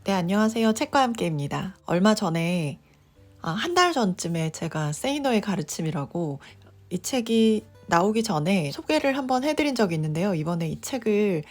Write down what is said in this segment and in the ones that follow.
네, 안녕하세요. 책과 함께입니다. 얼마 전에, 한 달 전쯤에 제가 세이너의 가르침이라고 이 책이 나오기 전에 소개를 한번 해드린 적이 있는데요. 이번에 이 책을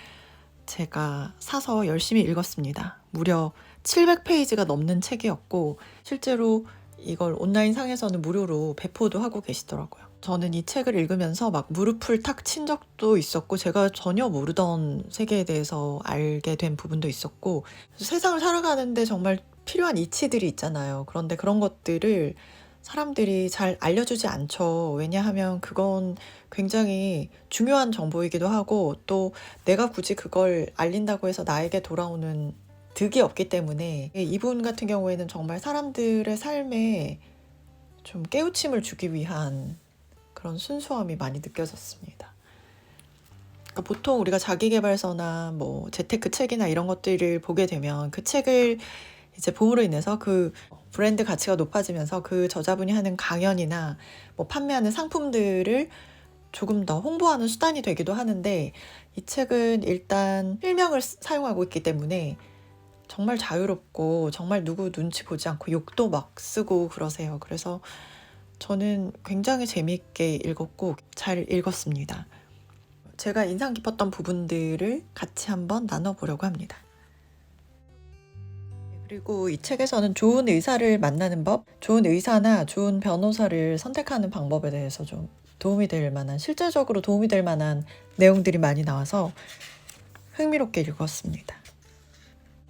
제가 사서 열심히 읽었습니다. 무려 700페이지가 넘는 책이었고, 실제로 이걸 온라인 상에서는 무료로 배포도 하고 계시더라고요. 저는 이 책을 읽으면서 막 무릎을 탁 친 적도 있었고, 제가 전혀 모르던 세계에 대해서 알게 된 부분도 있었고, 세상을 살아가는데 정말 필요한 이치들이 있잖아요. 그런데 그런 것들을 사람들이 잘 알려주지 않죠. 왜냐하면 그건 굉장히 중요한 정보이기도 하고, 또 내가 굳이 그걸 알린다고 해서 나에게 돌아오는 득이 없기 때문에 이분 같은 경우에는 정말 사람들의 삶에 좀 깨우침을 주기 위한 그런 순수함이 많이 느껴졌습니다. 그러니까 보통 우리가 자기계발서나 뭐 재테크 책이나 이런 것들을 보게 되면 그 책을 이제 봄으로 인해서 그 브랜드 가치가 높아지면서 그 저자분이 하는 강연이나 뭐 판매하는 상품들을 조금 더 홍보하는 수단이 되기도 하는데, 이 책은 일단 필명을 사용하고 있기 때문에 정말 자유롭고 정말 누구 눈치 보지 않고 욕도 막 쓰고 그러세요. 그래서 저는 굉장히 재미있게 읽었고 잘 읽었습니다. 제가 인상 깊었던 부분들을 같이 한번 나눠보려고 합니다. 그리고 이 책에서는 좋은 의사를 만나는 법, 좋은 의사나 좋은 변호사를 선택하는 방법에 대해서 좀 도움이 될 만한, 실제적으로 도움이 될 만한 내용들이 많이 나와서 흥미롭게 읽었습니다.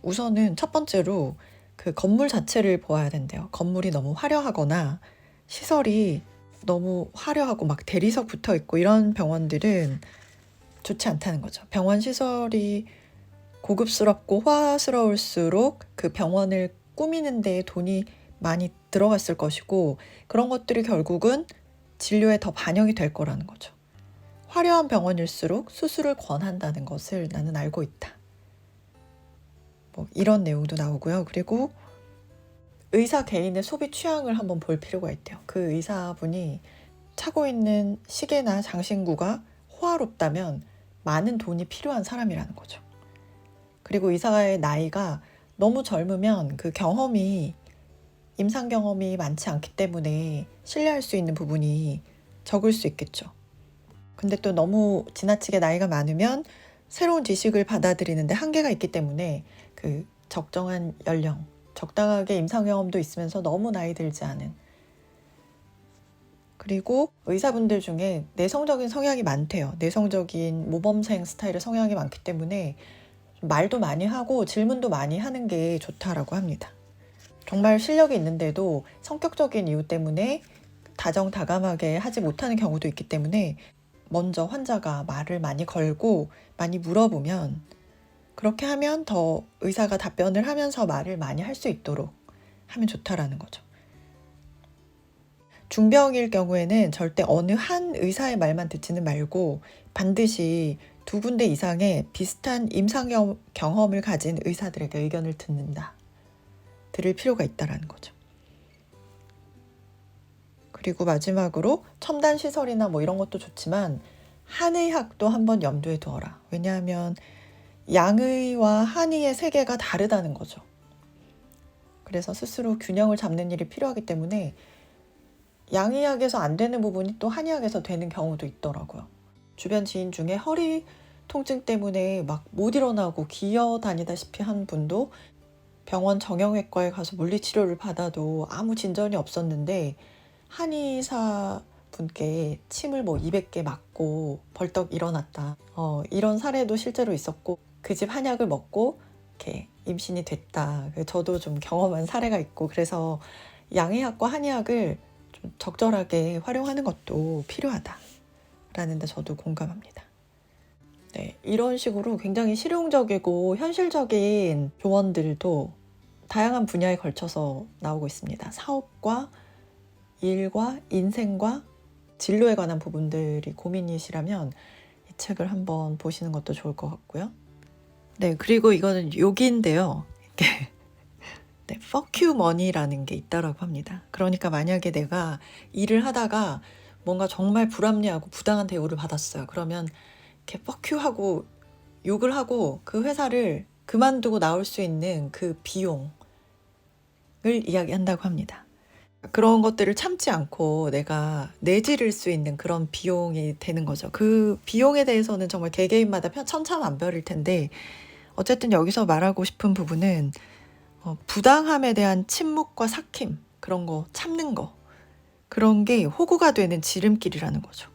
우선은 첫 번째로 그 건물 자체를 보아야 된대요. 건물이 너무 화려하거나 시설이 너무 화려하고 막 대리석 붙어 있고 이런 병원들은 좋지 않다는 거죠. 병원 시설이 고급스럽고 화스러울수록 그 병원을 꾸미는 데 돈이 많이 들어갔을 것이고, 그런 것들이 결국은 진료에 더 반영이 될 거라는 거죠. 화려한 병원일수록 수술을 권한다는 것을 나는 알고 있다. 뭐 이런 내용도 나오고요. 그리고 의사 개인의 소비 취향을 한번 볼 필요가 있대요. 그 의사분이 차고 있는 시계나 장신구가 호화롭다면 많은 돈이 필요한 사람이라는 거죠. 그리고 의사의 나이가 너무 젊으면 그 경험이, 임상 경험이 많지 않기 때문에 신뢰할 수 있는 부분이 적을 수 있겠죠. 근데 또 너무 지나치게 나이가 많으면 새로운 지식을 받아들이는데 한계가 있기 때문에 그 적정한 연령, 적당하게 임상 경험도 있으면서 너무 나이 들지 않은, 그리고 의사분들 중에 내성적인 성향이 많대요. 내성적인 모범생 스타일의 성향이 많기 때문에 말도 많이 하고 질문도 많이 하는 게 좋다라고 합니다. 정말 실력이 있는데도 성격적인 이유 때문에 다정다감하게 하지 못하는 경우도 있기 때문에 먼저 환자가 말을 많이 걸고 많이 물어보면, 그렇게 하면 더 의사가 답변을 하면서 말을 많이 할 수 있도록 하면 좋다라는 거죠. 중병일 경우에는 절대 어느 한 의사의 말만 듣지는 말고 반드시 2군데 이상의 비슷한 임상 경험을 가진 의사들에게 의견을 들을 필요가 있다는 거죠. 그리고 마지막으로 첨단 시설이나 뭐 이런 것도 좋지만 한의학도 한번 염두에 두어라. 왜냐하면 양의와 한의의 세계가 다르다는 거죠. 그래서 스스로 균형을 잡는 일이 필요하기 때문에 양의학에서 안 되는 부분이 또 한의학에서 되는 경우도 있더라고요. 주변 지인 중에 허리 통증 때문에 막 못 일어나고 기어 다니다시피 한 분도 병원 정형외과에 가서 물리치료를 받아도 아무 진전이 없었는데 한의사 분께 침을 뭐 200개 맞고 벌떡 일어났다. 이런 사례도 실제로 있었고, 그 집 한약을 먹고 이렇게 임신이 됐다. 저도 좀 경험한 사례가 있고, 그래서 양의학과 한의학을 좀 적절하게 활용하는 것도 필요하다라는 데 저도 공감합니다. 네, 이런 식으로 굉장히 실용적이고 현실적인 조언들도 다양한 분야에 걸쳐서 나오고 있습니다. 사업과 일과 인생과 진로에 관한 부분들이 고민이시라면 이 책을 한번 보시는 것도 좋을 것 같고요. 네, 그리고 이거는 욕인데요. 네, fuck you money라는 게 있다라고 합니다. 그러니까 만약에 내가 일을 하다가 뭔가 정말 불합리하고 부당한 대우를 받았어요. 그러면 이렇게 fuck you 하고 욕을 하고 그 회사를 그만두고 나올 수 있는 그 비용을 이야기한다고 합니다. 그런 것들을 참지 않고 내가 내지를 수 있는 그런 비용이 되는 거죠. 그 비용에 대해서는 정말 개개인마다 천차만별일 텐데 어쨌든 여기서 말하고 싶은 부분은 부당함에 대한 침묵과 삭힘, 그런 거 참는 거, 그런 게 호구가 되는 지름길이라는 거죠.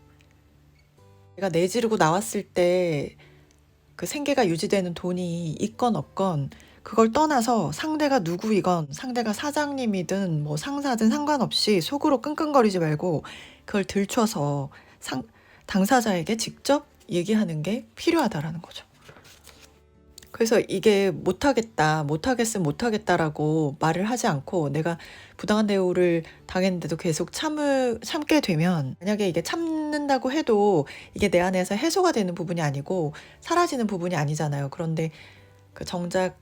내가 내지르고 나왔을 때 그 생계가 유지되는 돈이 있건 없건 그걸 떠나서 상대가 누구이건 상대가 사장님이든 뭐 상사든 상관없이 속으로 끙끙거리지 말고 그걸 들춰서 당사자에게 직접 얘기하는 게 필요하다라는 거죠. 그래서 이게 못하겠으면 못하겠다라고 말을 하지 않고 내가 부당한 대우를 당했는데도 계속 참게 되면, 만약에 이게 참는다고 해도 이게 내 안에서 해소가 되는 부분이 아니고 사라지는 부분이 아니잖아요. 그런데 그 정작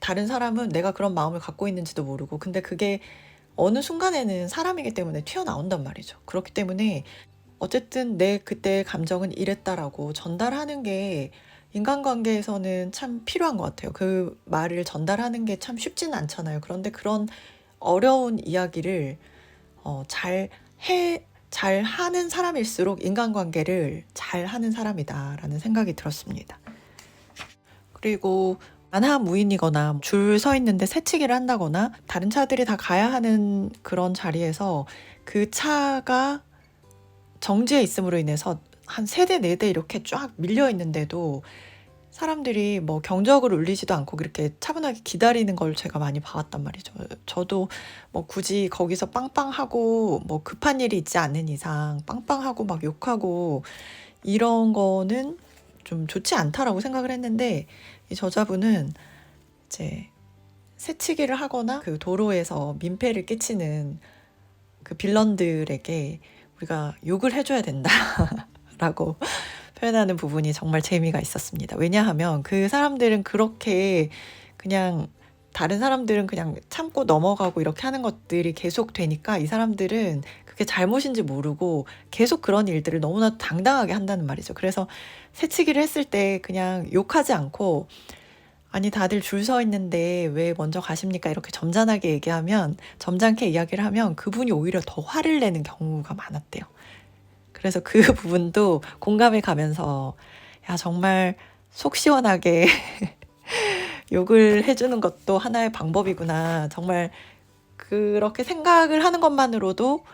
다른 사람은 내가 그런 마음을 갖고 있는지도 모르고, 근데 그게 어느 순간에는 사람이기 때문에 튀어나온단 말이죠. 그렇기 때문에 어쨌든 내 그때의 감정은 이랬다라고 전달하는 게 인간관계에서는 참 필요한 것 같아요. 그 말을 전달하는 게 참 쉽지는 않잖아요. 그런데 그런 어려운 이야기를 잘 하는 사람일수록 인간관계를 잘 하는 사람이다라는 생각이 들었습니다. 그리고 안하무인이거나 줄 서 있는데 새치기를 한다거나 다른 차들이 다 가야 하는 그런 자리에서 그 차가 정지해 있음으로 인해서 한 3대, 4대 이렇게 쫙 밀려 있는데도 사람들이 뭐 경적을 울리지도 않고 그렇게 차분하게 기다리는 걸 제가 많이 봐왔단 말이죠. 저도 뭐 굳이 거기서 빵빵하고 뭐 급한 일이 있지 않는 이상 빵빵하고 막 욕하고 이런 거는 좀 좋지 않다라고 생각을 했는데, 이 저자분은 이제 새치기를 하거나 그 도로에서 민폐를 끼치는 그 빌런들에게 우리가 욕을 해줘야 된다라고 표현하는 부분이 정말 재미가 있었습니다. 왜냐하면 그 사람들은 그렇게 그냥, 다른 사람들은 그냥 참고 넘어가고 이렇게 하는 것들이 계속 되니까 이 사람들은 그게 잘못인지 모르고 계속 그런 일들을 너무나 당당하게 한다는 말이죠. 그래서 새치기를 했을 때 그냥 욕하지 않고, 아니 다들 줄 서 있는데 왜 먼저 가십니까? 이렇게 점잖게 이야기를 하면 그분이 오히려 더 화를 내는 경우가 많았대요. 그래서 그 부분도 공감이 가면서 야, 정말 속 시원하게 욕을 해주는 것도 하나의 방법이구나. 정말 그렇게 생각을 하는 것만으로도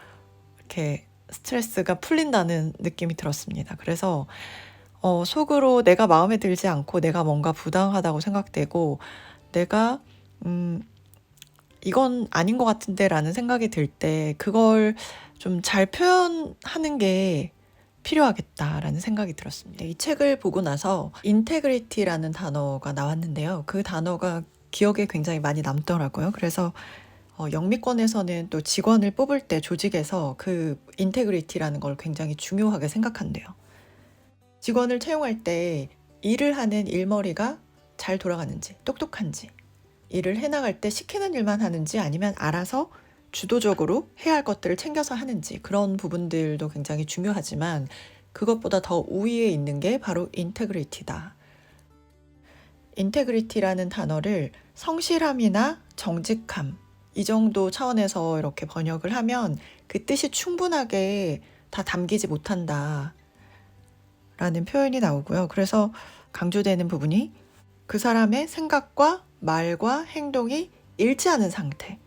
이렇게 스트레스가 풀린다는 느낌이 들었습니다. 그래서 속으로 내가 마음에 들지 않고 내가 뭔가 부당하다고 생각되고 내가 이건 아닌 것 같은데 라는 생각이 들 때 그걸 좀 잘 표현하는 게 필요하겠다라는 생각이 들었습니다. 이 책을 보고 나서 인테그리티라는 단어가 나왔는데요. 그 단어가 기억에 굉장히 많이 남더라고요. 그래서 영미권에서는 또 직원을 뽑을 때 조직에서 그 인테그리티라는 걸 굉장히 중요하게 생각한대요. 직원을 채용할 때 일을 하는 일머리가 잘 돌아가는지, 똑똑한지, 일을 해나갈 때 시키는 일만 하는지 아니면 알아서 주도적으로 해야 할 것들을 챙겨서 하는지, 그런 부분들도 굉장히 중요하지만 그것보다 더 우위에 있는 게 바로 인테그리티다. 인테그리티라는 단어를 성실함이나 정직함, 이 정도 차원에서 이렇게 번역을 하면 그 뜻이 충분하게 다 담기지 못한다 라는 표현이 나오고요. 그래서 강조되는 부분이 그 사람의 생각과 말과 행동이 일치하는 상태,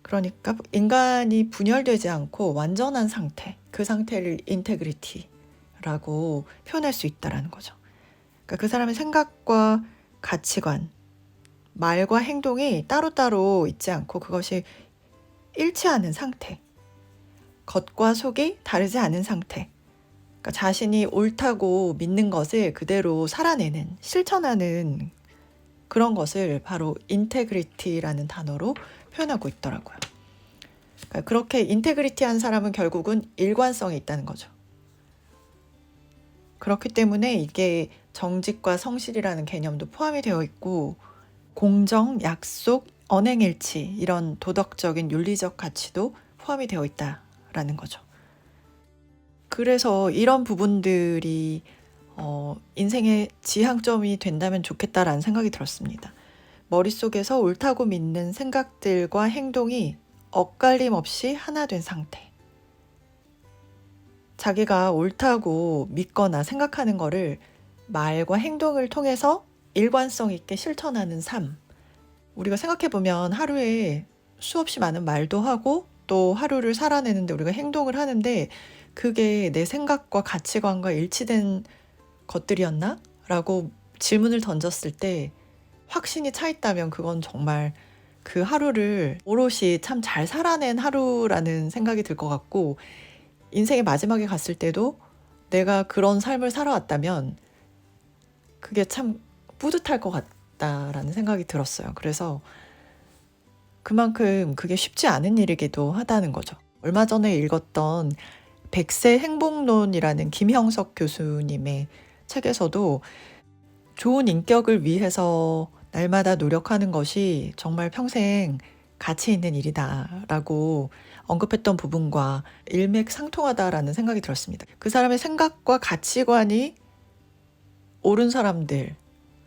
그러니까 인간이 분열되지 않고 완전한 상태, 그 상태를 인테그리티라고 표현할 수 있다는 거죠. 그러니까 그 사람의 생각과 가치관, 말과 행동이 따로따로 있지 않고 그것이 일치하는 상태, 겉과 속이 다르지 않은 상태, 그러니까 자신이 옳다고 믿는 것을 그대로 살아내는, 실천하는 그런 것을 바로 인테그리티라는 단어로 표현하고 있더라고요. 그러니까 그렇게 인테그리티한 사람은 결국은 일관성이 있다는 거죠. 그렇기 때문에 이게 정직과 성실이라는 개념도 포함이 되어 있고, 공정, 약속, 언행일치, 이런 도덕적인 윤리적 가치도 포함이 되어 있다라는 거죠. 그래서 이런 부분들이 인생의 지향점이 된다면 좋겠다라는 생각이 들었습니다. 머릿속에서 옳다고 믿는 생각들과 행동이 엇갈림 없이 하나 된 상태. 자기가 옳다고 믿거나 생각하는 거를 말과 행동을 통해서 일관성 있게 실천하는 삶. 우리가 생각해보면 하루에 수없이 많은 말도 하고 또 하루를 살아내는데 우리가 행동을 하는데 그게 내 생각과 가치관과 일치된 것들이었나? 라고 질문을 던졌을 때 확신이 차 있다면 그건 정말 그 하루를 오롯이 참 잘 살아낸 하루라는 생각이 들 것 같고, 인생의 마지막에 갔을 때도 내가 그런 삶을 살아왔다면 그게 참 뿌듯할 것 같다라는 생각이 들었어요. 그래서 그만큼 그게 쉽지 않은 일이기도 하다는 거죠. 얼마 전에 읽었던 백세 행복론이라는 김형석 교수님의 책에서도 좋은 인격을 위해서 날마다 노력하는 것이 정말 평생 가치 있는 일이다라고 언급했던 부분과 일맥상통하다라는 생각이 들었습니다. 그 사람의 생각과 가치관이 옳은 사람들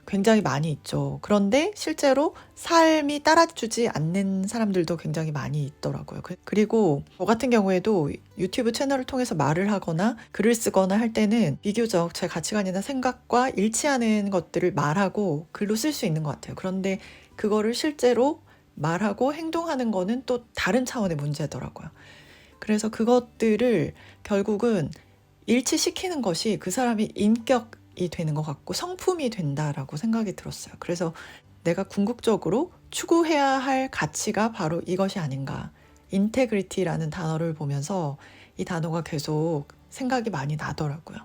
굉장히 많이 있죠. 그런데 실제로 삶이 따라주지 않는 사람들도 굉장히 많이 있더라고요. 그리고 저 같은 경우에도 유튜브 채널을 통해서 말을 하거나 글을 쓰거나 할 때는 비교적 제 가치관이나 생각과 일치하는 것들을 말하고 글로 쓸 수 있는 것 같아요. 그런데 그거를 실제로 말하고 행동하는 거는 또 다른 차원의 문제더라고요. 그래서 그것들을 결국은 일치시키는 것이 그 사람의 인격이 되는 것 같고 성품이 된다라고 생각이 들었어요. 그래서 내가 궁극적으로 추구해야 할 가치가 바로 이것이 아닌가. 인테그리티라는 단어를 보면서 이 단어가 계속 생각이 많이 나더라고요.